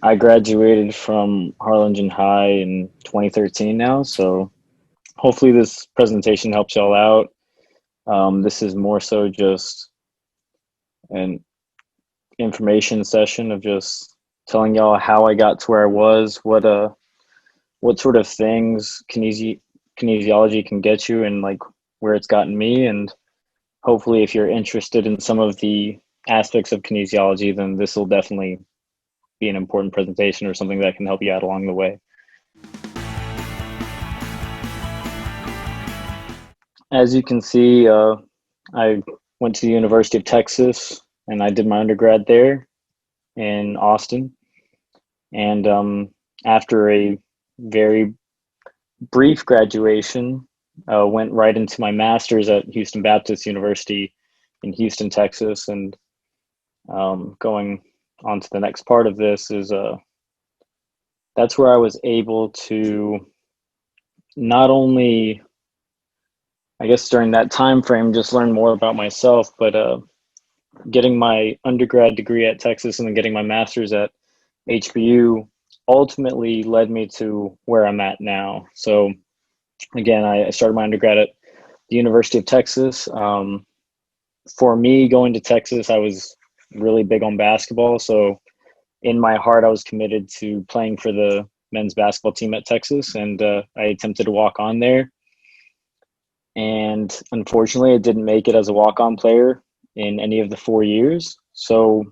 I graduated from Harlingen High in 2013 now, so hopefully this presentation helps y'all out. This is more so just an information session of just telling y'all how I got to where I was, what sort of things kinesiology can get you, and like where it's gotten me. And hopefully, if you're interested in some of the aspects of kinesiology, then this will definitely be an important presentation or something that can help you out along the way. As you can see, I went to the University of Texas and I did my undergrad there in Austin. And after a very brief graduation, went right into my master's at Houston Baptist University in Houston, Texas. And going on to the next part of this is that's where I was able to not only, I guess, during that time frame, just learn more about myself, but getting my undergrad degree at Texas and then getting my master's at HBU ultimately led me to where I'm at now. So again, I started my undergrad at the University of Texas. For me, going to Texas, I was really big on basketball. So in my heart, I was committed to playing for the men's basketball team at Texas, and I attempted to walk on there. And unfortunately, I didn't make it as a walk on player in any of the 4 years. So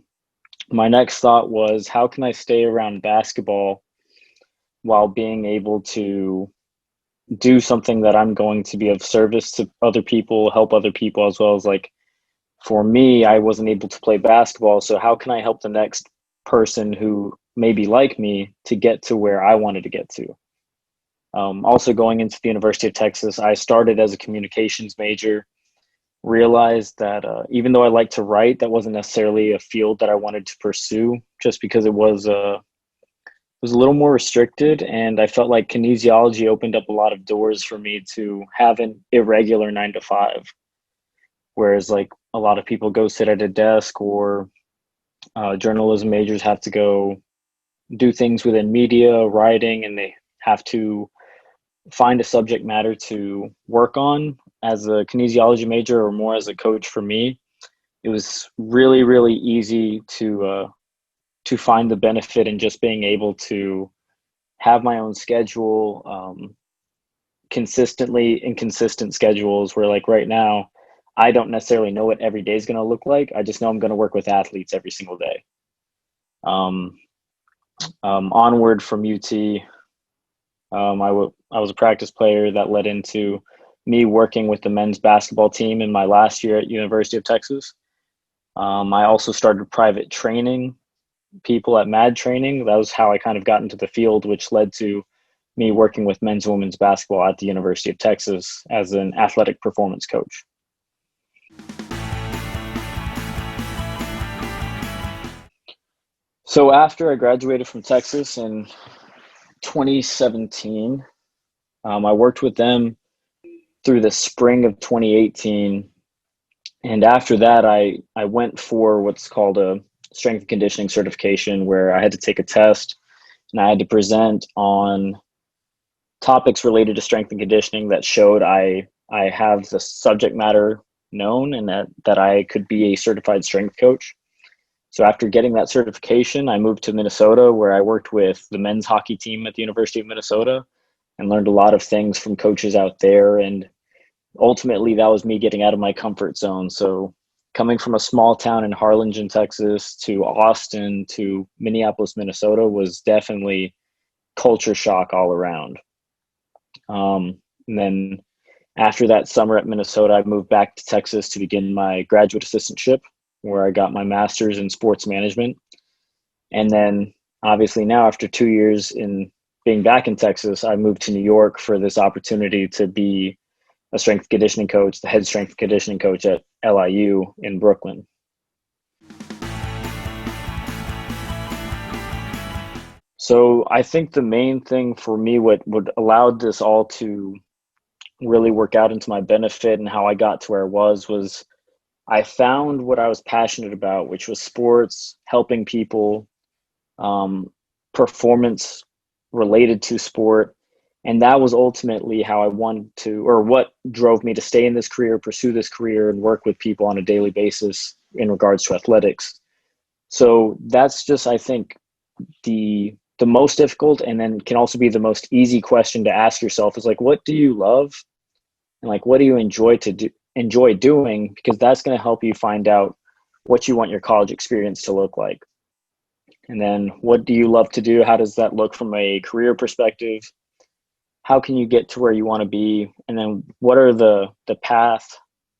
my next thought was, how can I stay around basketball while being able to do something that I'm going to be of service to other people, help other people, as well as like for me, I wasn't able to play basketball. So how can I help the next person who may be like me to get to where I wanted to get to? Also, going into the University of Texas, I started as a communications major, realized that even though I like to write, that wasn't necessarily a field that I wanted to pursue just because it was a little more restricted, and I felt like kinesiology opened up a lot of doors for me to have an irregular 9 to 5. Whereas, like a lot of people go sit at a desk, or journalism majors have to go do things within media, writing, and they have to find a subject matter to work on. As a kinesiology major, or more as a coach for me, it was really, really easy to find the benefit in just being able to have my own schedule, consistently inconsistent schedules where like right now I don't necessarily know what every day is going to look like. I just know I'm going to work with athletes every single day. um, Onward from UT, I was a practice player that led into me working with the men's basketball team in my last year at University of Texas. I also started private training people at Mad Training. That was how I kind of got into the field, which led to me working with men's and women's basketball at the University of Texas as an athletic performance coach. So after I graduated from Texas in 2017, I worked with them through the spring of 2018. And after that, I went for what's called a strength and conditioning certification, where I had to take a test and I had to present on topics related to strength and conditioning that showed I have the subject matter known, and that I could be a certified strength coach. So after getting that certification, I moved to Minnesota, where I worked with the men's hockey team at the University of Minnesota and learned a lot of things from coaches out there. And ultimately, that was me getting out of my comfort zone. So coming from a small town in Harlingen, Texas, to Austin to Minneapolis, Minnesota was definitely culture shock all around. And then after that summer at Minnesota, I moved back to Texas to begin my graduate assistantship, where I got my master's in sports management. And then obviously now, after 2 years in being back in Texas, I moved to New York for this opportunity to be a strength conditioning coach, the head strength conditioning coach at LIU in Brooklyn. So I think the main thing for me, what would allowed this all to really work out into my benefit and how I got to where I was I found what I was passionate about, which was sports, helping people, um, performance related to sport. And that was ultimately how I wanted to, or what drove me to stay in this career, pursue this career, and work with people on a daily basis in regards to athletics. So that's just, I think, the most difficult, and then can also be the most easy question to ask yourself is like, what do you love, and like, what do you enjoy doing? Because that's going to help you find out what you want your college experience to look like. And then, what do you love to do? How does that look from a career perspective? How can you get to where you want to be? And then, what are the path?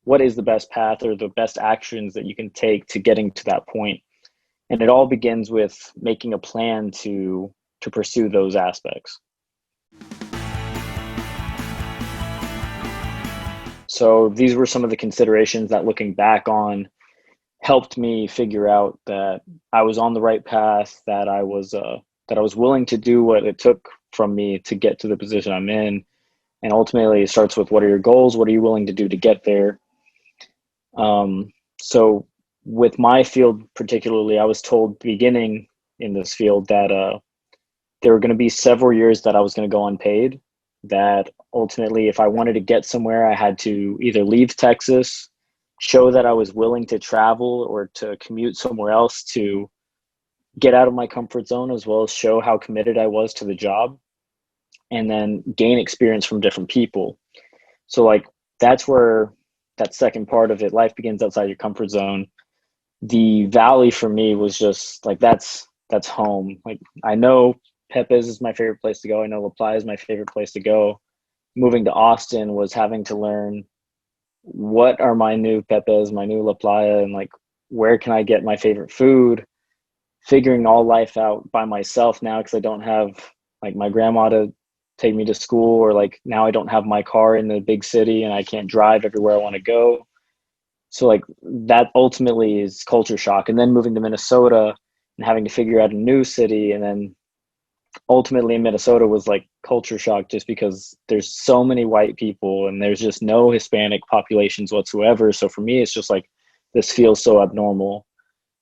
What is the best path or the best actions that you can take to getting to that point? And it all begins with making a plan to pursue those aspects. So these were some of the considerations that, looking back on, helped me figure out that I was on the right path, that I was willing to do what it took from me to get to the position I'm in. And ultimately, it starts with, what are your goals? What are you willing to do to get there? So with my field particularly, I was told beginning in this field that there were going to be several years that I was going to go unpaid. That ultimately, if I wanted to get somewhere, I had to either leave Texas, show that I was willing to travel or to commute somewhere else to get out of my comfort zone, as well as show how committed I was to the job, and then gain experience from different people. So like, that's where that second part of it, life begins outside your comfort zone. The Valley for me was just like, that's home. Like, I know Pepez is my favorite place to go. I know La Playa is my favorite place to go. Moving to Austin was having to learn, what are my new Pepez, my new La Playa, and like, where can I get my favorite food? Figuring all life out by myself now, because I don't have like my grandma to take me to school, or like, now I don't have my car in the big city and I can't drive everywhere I want to go. So like, that ultimately is culture shock. And then moving to Minnesota and having to figure out a new city, and then ultimately in Minnesota was like culture shock, just because there's so many white people and there's just no Hispanic populations whatsoever. So for me, it's just like, this feels so abnormal.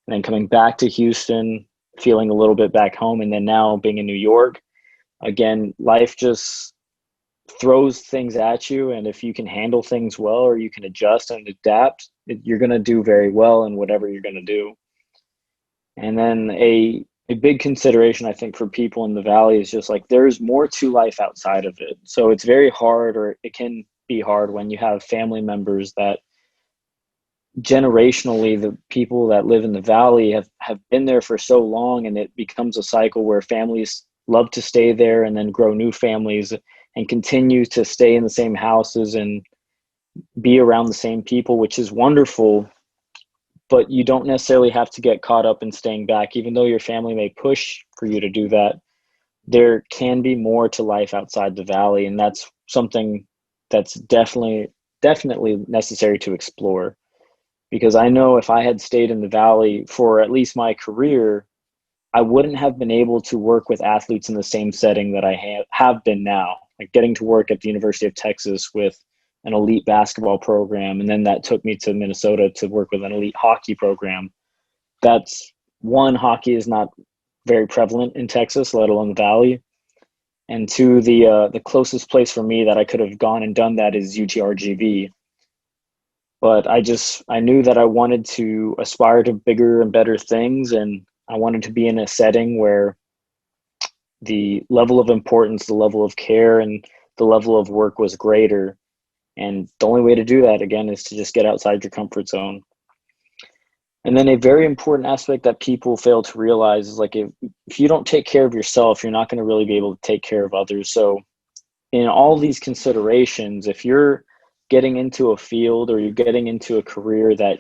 And then coming back to Houston, feeling a little bit back home, and then now being in New York, again, life just throws things at you. And if you can handle things well, or you can adjust and adapt, you're going to do very well in whatever you're going to do. And then a big consideration, I think, for people in the Valley is just like, there's more to life outside of it. So it's very hard, or it can be hard, when you have family members that generationally, the people that live in the Valley have been there for so long, and it becomes a cycle where families love to stay there and then grow new families and continue to stay in the same houses and be around the same people, which is wonderful. But you don't necessarily have to get caught up in staying back, even though your family may push for you to do that. There can be more to life outside the Valley, and that's something that's definitely necessary to explore. Because I know if I had stayed in the Valley for at least my career, I wouldn't have been able to work with athletes in the same setting that I have been now. Like, getting to work at the University of Texas with an elite basketball program, and then that took me to Minnesota to work with an elite hockey program. That's one, hockey is not very prevalent in Texas, let alone the Valley. And two, the closest place for me that I could have gone and done that is UTRGV. But I knew that I wanted to aspire to bigger and better things, and I wanted to be in a setting where the level of importance, the level of care, and the level of work was greater. And the only way to do that, again, is to just get outside your comfort zone. And then a very important aspect that people fail to realize is like, if you don't take care of yourself, you're not going to really be able to take care of others. So in all these considerations, if you're getting into a field, or you're getting into a career that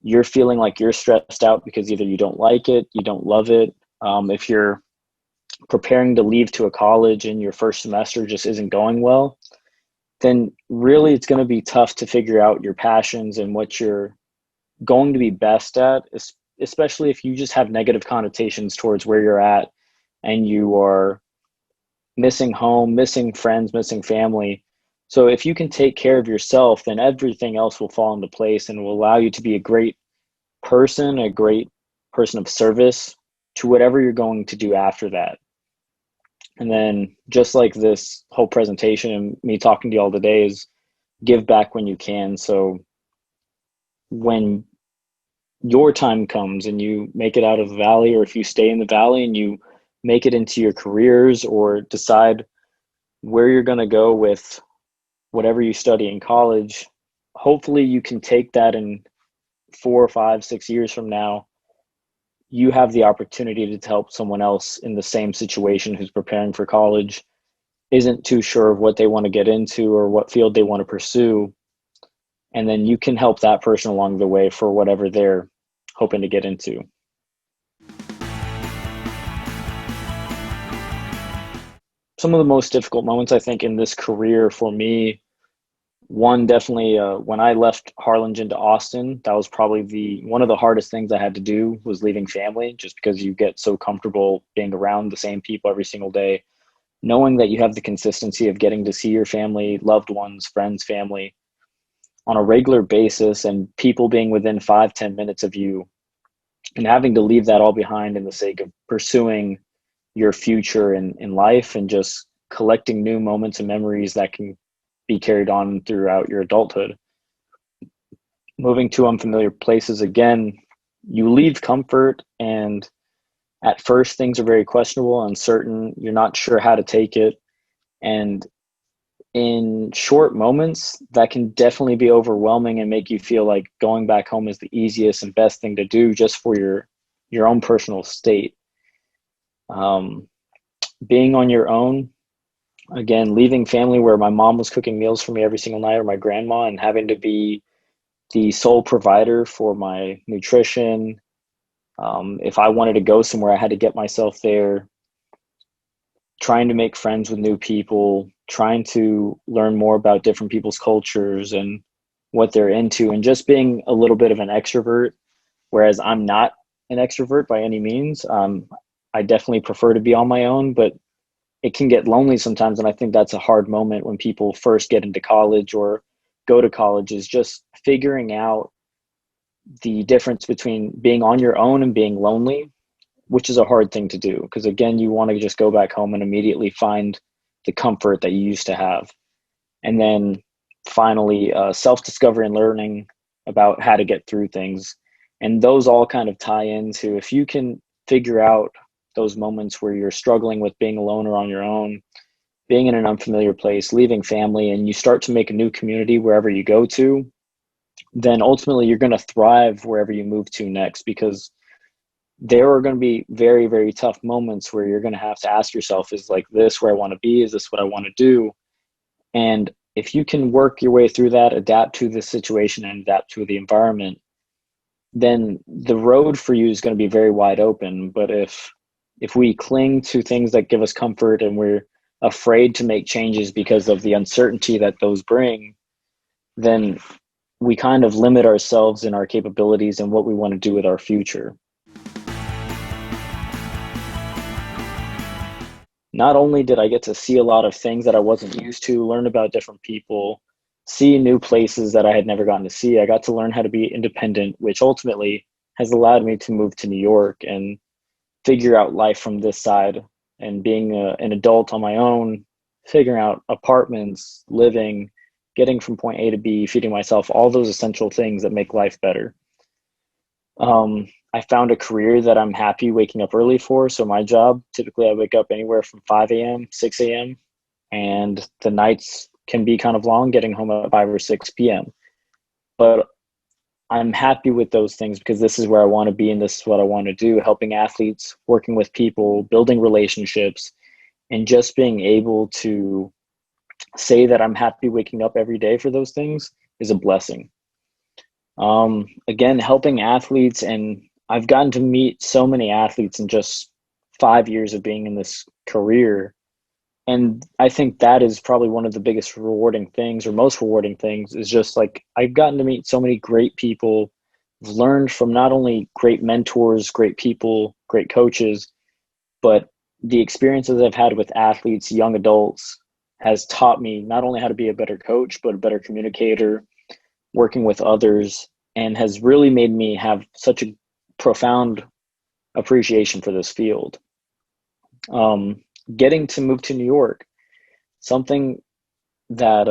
you're feeling like you're stressed out because either you don't like it, you don't love it, if you're preparing to leave to a college and your first semester just isn't going well, then really it's going to be tough to figure out your passions and what you're going to be best at, especially if you just have negative connotations towards where you're at, and you are missing home, missing friends, missing family. So if you can take care of yourself, then everything else will fall into place and will allow you to be a great person of service to whatever you're going to do after that. And then just like this whole presentation and me talking to you all today is give back when you can. So when your time comes and you make it out of the valley, or if you stay in the valley and you make it into your careers or decide where you're going to go with whatever you study in college, hopefully you can take that in 4 or 5, 6 years from now. You have the opportunity to help someone else in the same situation who's preparing for college, isn't too sure of what they want to get into or what field they want to pursue. And then you can help that person along the way for whatever they're hoping to get into. Some of the most difficult moments, I think, in this career for me, one definitely when I left Harlingen to Austin, that was probably one of the hardest things I had to do, was leaving family, just because you get so comfortable being around the same people every single day, knowing that you have the consistency of getting to see your family, loved ones, friends, family on a regular basis, and people being within 5-10 minutes of you, and having to leave that all behind in the sake of pursuing your future in life and just collecting new moments and memories that can be carried on throughout your adulthood. Moving to unfamiliar places again, you leave comfort, and at first things are very questionable, uncertain, you're not sure how to take it. And in short moments, that can definitely be overwhelming and make you feel like going back home is the easiest and best thing to do just for your own personal state. Being on your own, again, leaving family where my mom was cooking meals for me every single night, or my grandma, and having to be the sole provider for my nutrition. If I wanted to go somewhere, I had to get myself there. Trying to make friends with new people, trying to learn more about different people's cultures and what they're into, and just being a little bit of an extrovert, whereas I'm not an extrovert by any means. I definitely prefer to be on my own, but it can get lonely sometimes. And I think that's a hard moment when people first get into college or go to college, is just figuring out the difference between being on your own and being lonely, which is a hard thing to do. Because again, you want to just go back home and immediately find the comfort that you used to have. And then finally, self-discovery and learning about how to get through things. And those all kind of tie into, if you can figure out those moments where you're struggling with being alone or on your own, being in an unfamiliar place, leaving family, and you start to make a new community wherever you go to, then ultimately you're going to thrive wherever you move to next, because there are going to be very, very tough moments where you're going to have to ask yourself, is like this where I want to be? Is this what I want to do? And if you can work your way through that, adapt to the situation and adapt to the environment, then the road for you is going to be very wide open. But if we cling to things that give us comfort and we're afraid to make changes because of the uncertainty that those bring, then we kind of limit ourselves in our capabilities and what we want to do with our future. Not only did I get to see a lot of things that I wasn't used to, learn about different people, see new places that I had never gotten to see, I got to learn how to be independent, which ultimately has allowed me to move to New York and figure out life from this side, and being an adult on my own, figuring out apartments, living, getting from point A to B, feeding myself, all those essential things that make life better. I found a career that I'm happy waking up early for. So my job, typically I wake up anywhere from 5 a.m., 6 a.m., and the nights can be kind of long, getting home at 5 or 6 p.m. But I'm happy with those things because this is where I want to be and this is what I want to do, helping athletes, working with people, building relationships, and just being able to say that I'm happy waking up every day for those things is a blessing. Again, helping athletes, and I've gotten to meet so many athletes in just 5 years of being in this career. And I think that is probably one of the biggest rewarding things, or most rewarding things, is just like I've gotten to meet so many great people, learned from not only great mentors, great people, great coaches, but the experiences I've had with athletes, young adults, has taught me not only how to be a better coach, but a better communicator, working with others, and has really made me have such a profound appreciation for this field. Um, Getting to move to New York, something that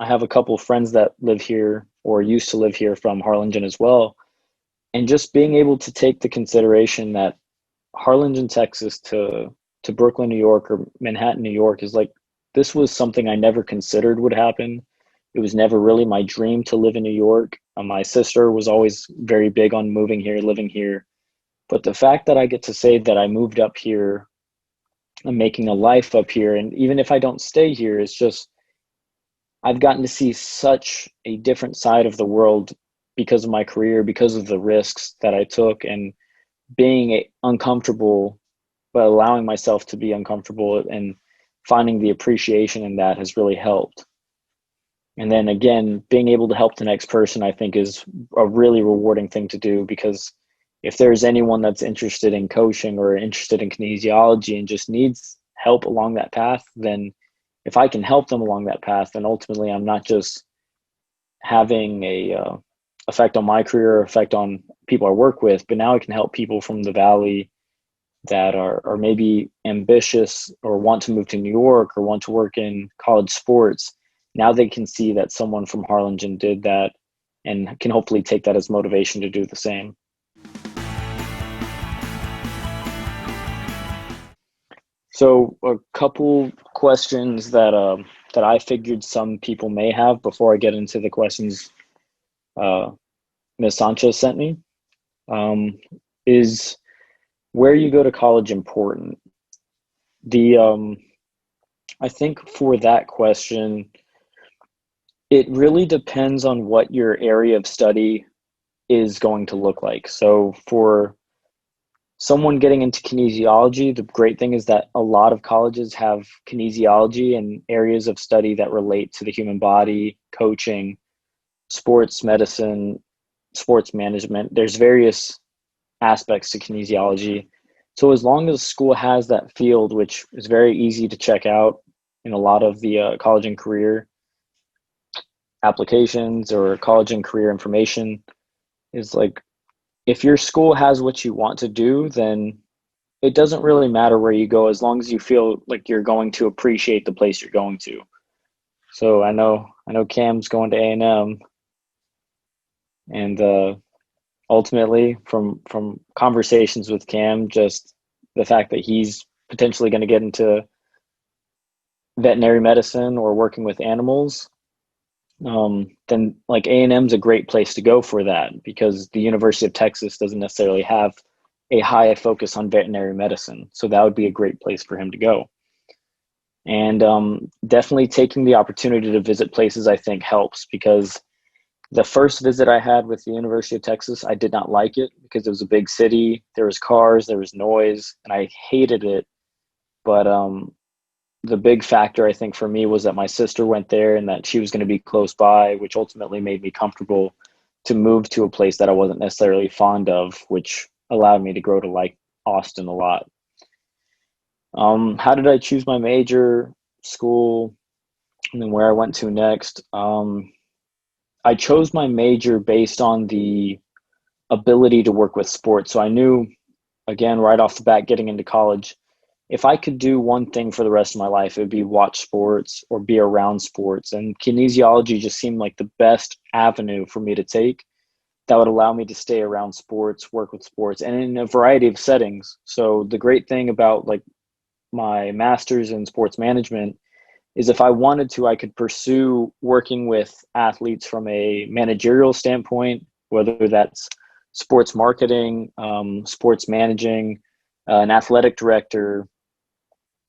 I have a couple of friends that live here or used to live here from Harlingen as well. And just being able to take the consideration that Harlingen, Texas to Brooklyn, New York, or Manhattan, New York is like, this was something I never considered would happen. It was never really my dream to live in New York. My sister was always very big on moving here, living here. But the fact that I get to say that I moved up here, I'm making a life up here, and even if I don't stay here, it's just I've gotten to see such a different side of the world because of my career, because of the risks that I took, and being uncomfortable, but allowing myself to be uncomfortable and finding the appreciation in that has really helped. And then again, being able to help the next person, I think, is a really rewarding thing to do, because if there's anyone that's interested in coaching or interested in kinesiology and just needs help along that path, then if I can help them along that path, then ultimately I'm not just having a effect on my career or effect on people I work with, but now I can help people from the Valley that are maybe ambitious or want to move to New York or want to work in college sports. Now they can see that someone from Harlingen did that and can hopefully take that as motivation to do the same. So a couple questions that I figured some people may have before I get into the questions uh, Ms. Sanchez sent me, um, is where you go to college important? The I think for that question, it really depends on what your area of study is going to look like. So for someone getting into kinesiology, the great thing is that a lot of colleges have kinesiology and areas of study that relate to the human body, coaching, sports medicine, sports management. There's various aspects to kinesiology. So as long as school has that field, which is very easy to check out in a lot of the college and career applications or college and career information, is like, if your school has what you want to do, then it doesn't really matter where you go as long as you feel like you're going to appreciate the place you're going to. So I know Cam's going to A&M, and ultimately from conversations with Cam, just the fact that he's potentially going to get into veterinary medicine or working with animals, then like A&M's a great place to go for that, because the University of Texas doesn't necessarily have a high focus on veterinary medicine. So that would be a great place for him to go. And definitely taking the opportunity to visit places I think helps, because the first visit I had with the University of Texas, I did not like it because it was a big city. There was cars, there was noise, and I hated it. But the big factor I think for me was that my sister went there and that she was going to be close by, which ultimately made me comfortable to move to a place that I wasn't necessarily fond of, which allowed me to grow to like Austin a lot. How did I choose my major, school, and then where I went to next? I chose my major based on the ability to work with sports. So I knew, again, right off the bat, getting into college, if I could do one thing for the rest of my life, it would be watch sports or be around sports. And kinesiology just seemed like the best avenue for me to take that would allow me to stay around sports, work with sports, and in a variety of settings. So the great thing about like my master's in sports management is if I wanted to, I could pursue working with athletes from a managerial standpoint, whether that's sports marketing, sports managing, an athletic director,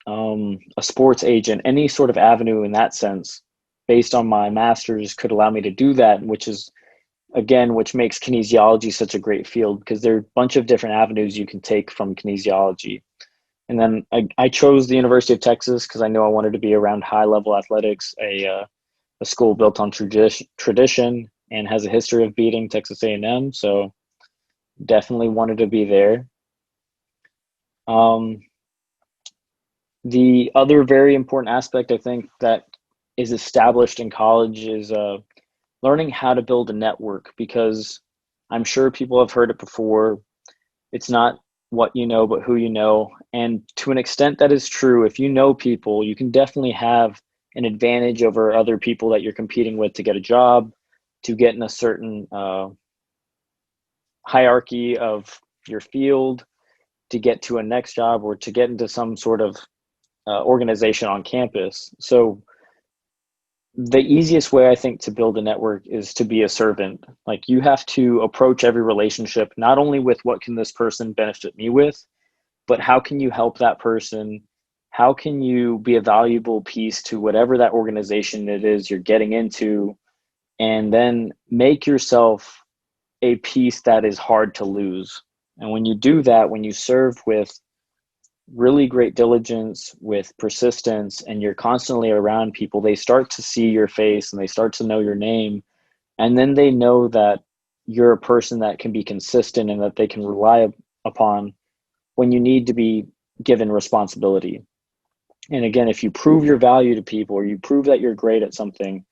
a sports agent, any sort of avenue in that sense, based on my master's, could allow me to do that, which is, again, which makes kinesiology such a great field, because there are a bunch of different avenues you can take from kinesiology. And then I chose the University of Texas because I knew I wanted to be around high level athletics, a school built on tradition and has a history of beating Texas A&M. So definitely wanted to be there. Um, the other very important aspect I think that is established in college is learning how to build a network, because I'm sure people have heard it before. It's not what you know, but who you know. And to an extent, that is true. If you know people, you can definitely have an advantage over other people that you're competing with to get a job, to get in a certain hierarchy of your field, to get to a next job, or to get into some sort of organization on campus. So the easiest way I think to build a network is to be a servant. Like, you have to approach every relationship not only with what can this person benefit me with, but how can you help that person? How can you be a valuable piece to whatever that organization it is you're getting into? And then make yourself a piece that is hard to lose. And when you do that, when you serve with really great diligence, with persistence, and you're constantly around people, they start to see your face and they start to know your name. And then they know that you're a person that can be consistent and that they can rely upon when you need to be given responsibility. And again, if you prove your value to people, or you prove that you're great at something,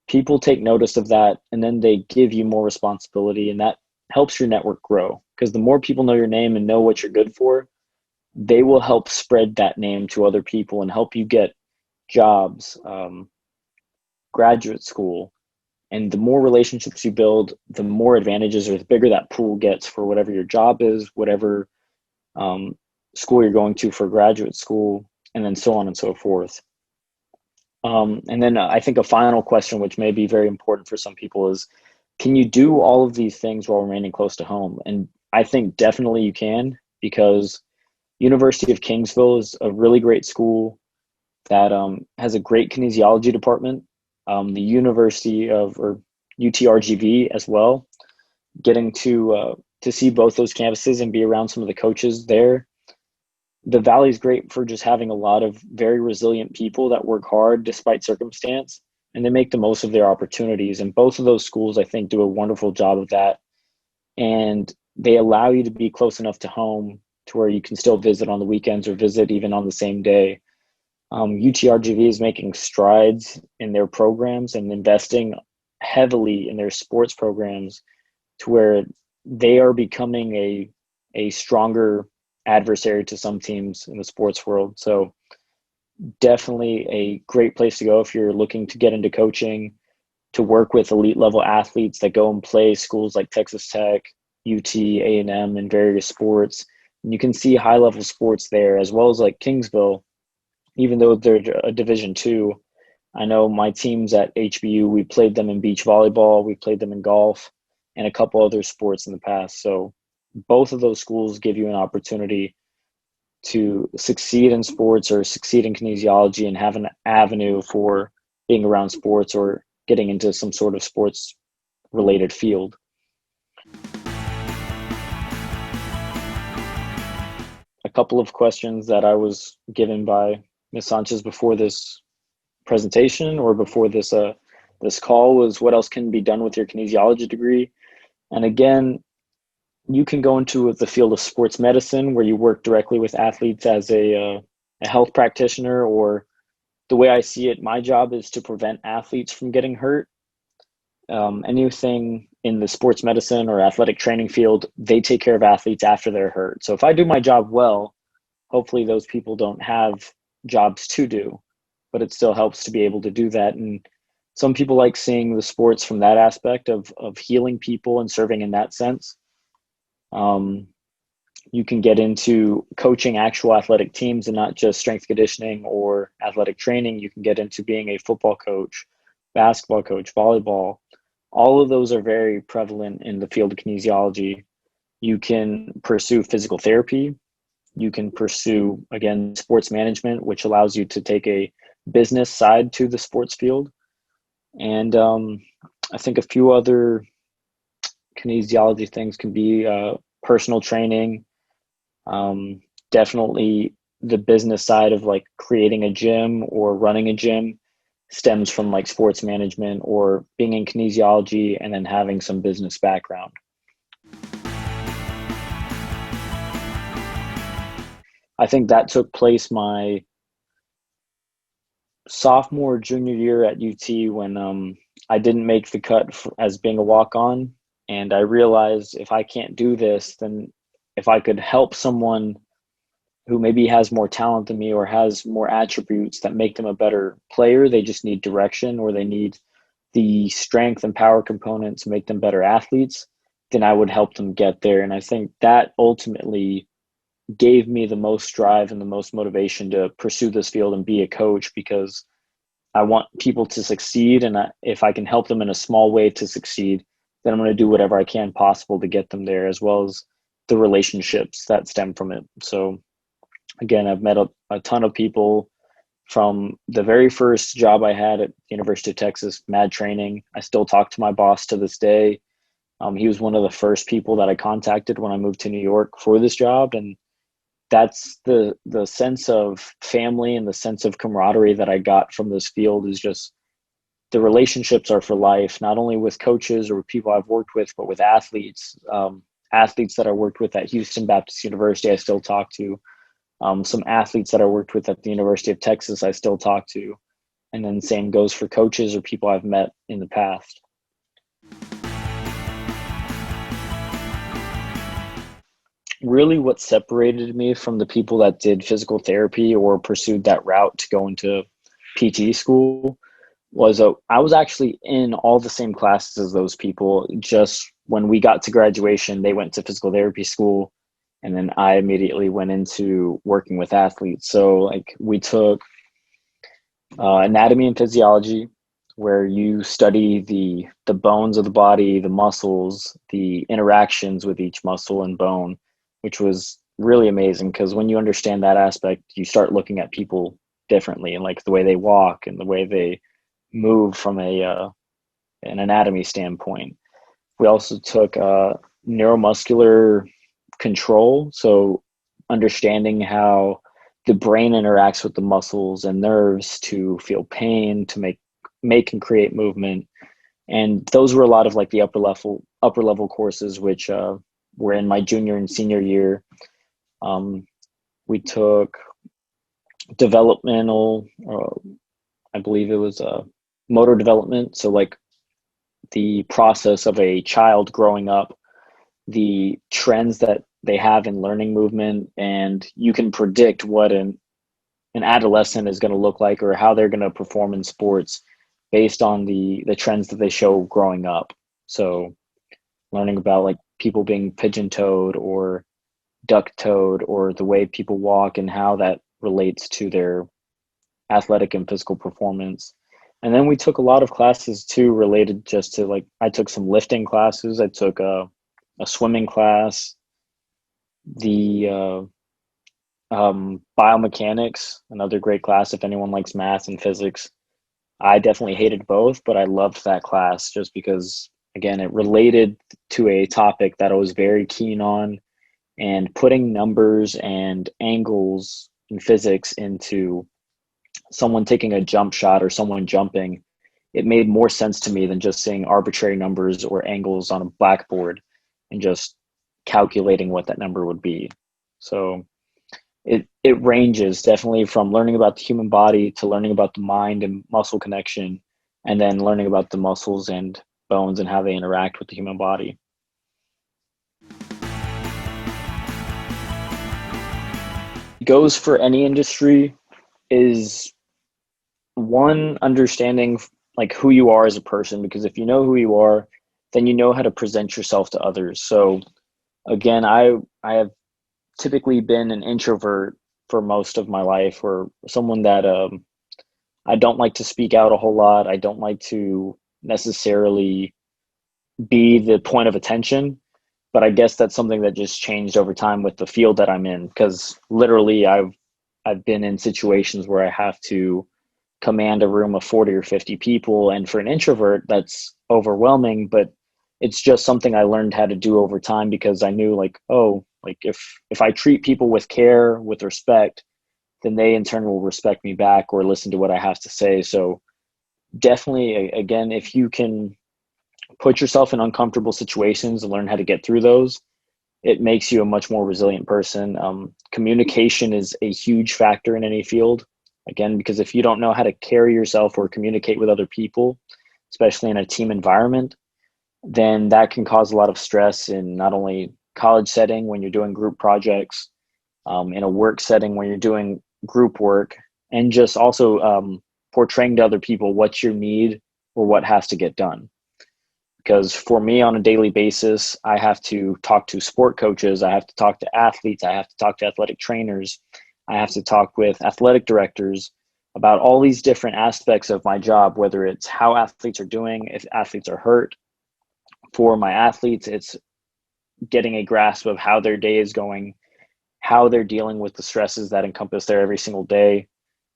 people take notice of that, and then they give you more responsibility, and that helps your network grow. Because the more people know your name and know what you're good for, they will help spread that name to other people and help you get jobs, graduate school. And the more relationships you build, the more advantages, or the bigger that pool gets for whatever your job is, whatever um, school you're going to for graduate school, and then so on and so forth. And then I think a final question, which may be very important for some people, is can you do all of these things while remaining close to home? And I think definitely you can, because University of Kingsville is a really great school that has a great kinesiology department. The University of, or UTRGV as well, getting to see both those campuses and be around some of the coaches there. The Valley is great for just having a lot of very resilient people that work hard despite circumstance, and they make the most of their opportunities. And both of those schools, I think, do a wonderful job of that. And they allow you to be close enough to home to where you can still visit on the weekends, or visit even on the same day. UTRGV is making strides in their programs and investing heavily in their sports programs, to where they are becoming a stronger adversary to some teams in the sports world. So definitely a great place to go if you're looking to get into coaching, to work with elite level athletes that go and play schools like Texas Tech, UT, A&M, and various sports. And you can see high level sports there, as well as like Kingsville, even though they're a Division two. I know my teams at HBU, we played them in beach volleyball, we played them in golf, and a couple other sports in the past. So both of those schools give you an opportunity to succeed in sports or succeed in kinesiology, and have an avenue for being around sports or getting into some sort of sports related field. A couple of questions that I was given by Ms. Sanchez before this presentation, or before this call, was what else can be done with your kinesiology degree. And again, you can go into the field of sports medicine, where you work directly with athletes as a health practitioner, or the way I see it, my job is to prevent athletes from getting hurt. Anything in the sports medicine or athletic training field, they take care of athletes after they're hurt. So if I do my job well, hopefully those people don't have jobs to do, but it still helps to be able to do that. And some people like seeing the sports from that aspect of healing people and serving in that sense. You can get into coaching actual athletic teams and not just strength conditioning or athletic training. You can get into being a football coach, basketball coach, volleyball. All of those are very prevalent in the field of kinesiology. You can pursue physical therapy. You can pursue, again, sports management, which allows you to take a business side to the sports field. And I think a few other kinesiology things can be personal training. Definitely the business side of like creating a gym or running a gym stems from like sports management, or being in kinesiology and then having some business background. I think that took place my sophomore, junior year at UT, when I didn't make the cut as being a walk-on. And I realized, if I can't do this, then if I could help someone who maybe has more talent than me or has more attributes that make them a better player, they just need direction, or they need the strength and power component to make them better athletes, then I would help them get there. And I think that ultimately gave me the most drive and the most motivation to pursue this field and be a coach, because I want people to succeed. And if I can help them in a small way to succeed, then I'm going to do whatever I can possible to get them there, as well as the relationships that stem from it. So again, I've met a ton of people from the very first job I had at the University of Texas, Mad Training. I still talk to my boss to this day. He was one of the first people that I contacted when I moved to New York for this job. And that's the sense of family and the sense of camaraderie that I got from this field. Is just the relationships are for life, not only with coaches or with people I've worked with, but with athletes. Athletes that I worked with at Houston Baptist University, I still talk to. Some athletes that I worked with at the University of Texas, I still talk to. And then same goes for coaches or people I've met in the past. Really, what separated me from the people that did physical therapy or pursued that route to go into PT school was I was actually in all the same classes as those people. Just when we got to graduation, they went to physical therapy school, and then I immediately went into working with athletes. So like we took anatomy and physiology, where you study the bones of the body, the muscles, the interactions with each muscle and bone, which was really amazing, because when you understand that aspect, you start looking at people differently, and like the way they walk and the way they move from an anatomy standpoint. We also took neuromuscular control, so understanding how the brain interacts with the muscles and nerves to feel pain, to make and create movement. And those were a lot of like the upper level courses, which were in my junior and senior year. We took developmental, I believe it was motor development, so like the process of a child growing up, the trends that they have in learning movement, and you can predict what an adolescent is going to look like or how they're going to perform in sports based on the trends that they show growing up. So learning about like people being pigeon-toed or duck-toed, or the way people walk and how that relates to their athletic and physical performance. And then we took a lot of classes too related just to like, I took some lifting classes. I took a swimming class, the biomechanics, another great class if anyone likes math and physics. I definitely hated both, but I loved that class just because, again, it related to a topic that I was very keen on, and putting numbers and angles in physics into someone taking a jump shot or someone jumping, it made more sense to me than just seeing arbitrary numbers or angles on a blackboard and just calculating what that number would be. So it ranges definitely from learning about the human body to learning about the mind and muscle connection, and then learning about the muscles and bones and how they interact with the human body. It goes for any industry is one, understanding like who you are as a person, because if you know who you are, then you know how to present yourself to others. So again, I have typically been an introvert for most of my life, or someone that I don't like to speak out a whole lot. I don't like to necessarily be the point of attention, but I guess that's something that just changed over time with the field that I'm in, because literally I've been in situations where I have to command a room of 40 or 50 people, and for an introvert that's overwhelming, but it's just something I learned how to do over time, because I knew like, oh, like if I treat people with care, with respect, then they in turn will respect me back or listen to what I have to say. So definitely, again, if you can put yourself in uncomfortable situations and learn how to get through those, it makes you a much more resilient person. Communication is a huge factor in any field, again, because if you don't know how to carry yourself or communicate with other people, especially in a team environment, then that can cause a lot of stress in not only college setting when you're doing group projects, in a work setting when you're doing group work, and just also portraying to other people what you need or what has to get done. Because for me on a daily basis, I have to talk to sport coaches, I have to talk to athletes, I have to talk to athletic trainers, I have to talk with athletic directors about all these different aspects of my job, whether it's how athletes are doing, if athletes are hurt. For my athletes, it's getting a grasp of how their day is going, how they're dealing with the stresses that encompass their every single day,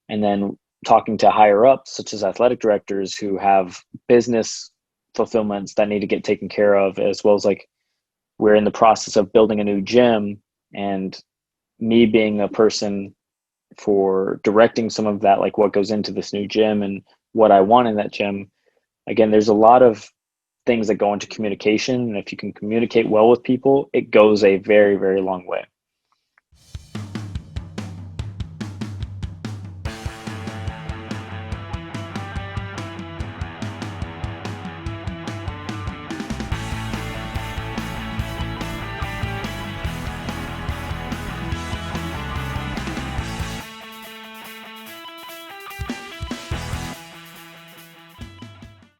and then talking to higher ups, such as athletic directors who have business fulfillments that need to get taken care of, as well as like we're in the process of building a new gym, and me being a person for directing some of that, like what goes into this new gym and what I want in that gym. Again, there's a lot of things that go into communication, and if you can communicate well with people, it goes a very, very long way.